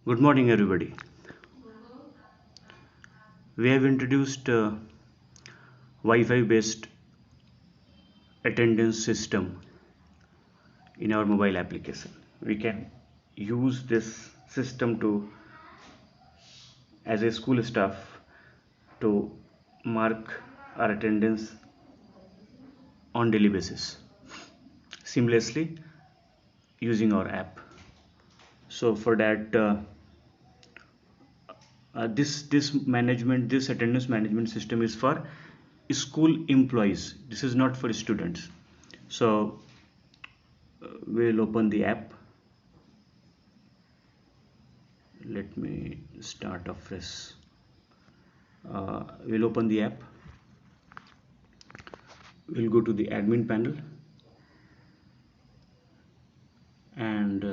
Good morning, everybody. We have introduced Wi-Fi based attendance system in our mobile application. We can use this system to, as a school staff, to mark our attendance on daily basis seamlessly using our app. So for that, this attendance management system is for school employees. This is not for students. So we'll open the app. Let me start afresh. We'll open the app. We'll go to the admin panel and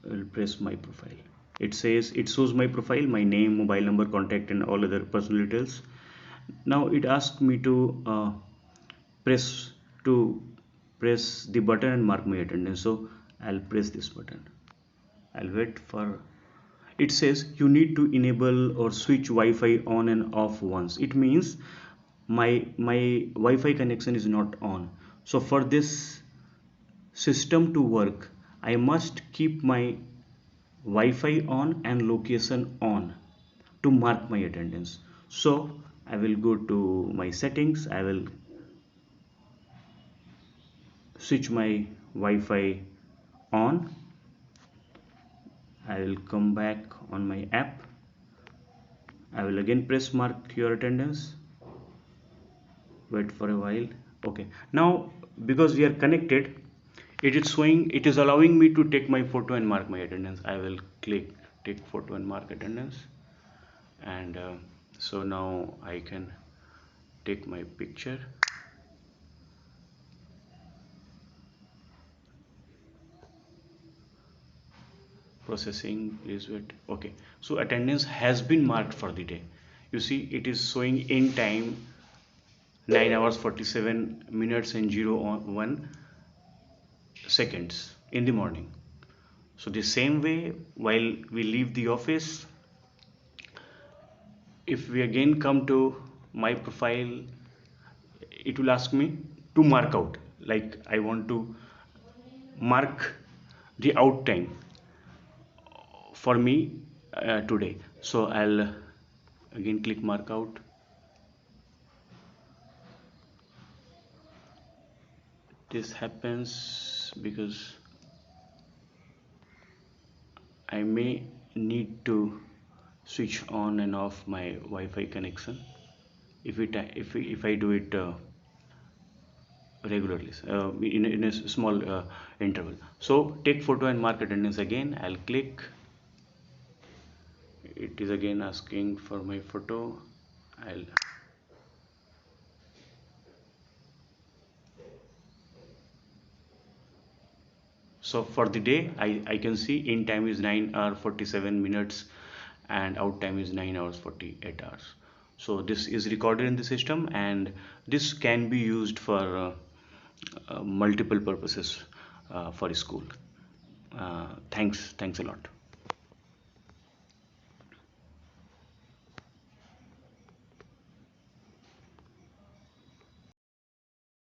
we'll press my profile. It shows my profile, my name, mobile number, contact, and all other personal details. Now it asks me press to press the button and mark my attendance. So I'll press this button. I'll wait for. It says you need to enable or switch Wi-Fi on and off once. It means my Wi-Fi connection is not on. So for this system to work, I must keep my Wi-Fi on and location on to mark my attendance. So I will go to my settings. I will switch my Wi-Fi on. I will come back on my app. I will again press mark your attendance. Wait for a while. Okay, now because we are connected, it is allowing me to take my photo and mark my attendance. I will click take photo and mark attendance, and so now I can take my picture. Processing, please wait. Okay, so attendance has been marked for the day. You see it is showing in time 9 hours 47 minutes and 01 seconds in the morning. So the same way, while we leave the office, if we again come to my profile, it will ask me to mark out, like I want to mark the out time for me today. So I'll again click mark out. This happens because I may need to switch on and off my Wi-Fi connection if I do it regularly, in a small interval. So take photo and mark attendance again. I'll click. It is again asking for my photo. I'll So for the day, I can see in time is 9 hours 47 minutes and out time is 9 hours 48 hours. So this is recorded in the system, and this can be used for multiple purposes for school. Thanks a lot.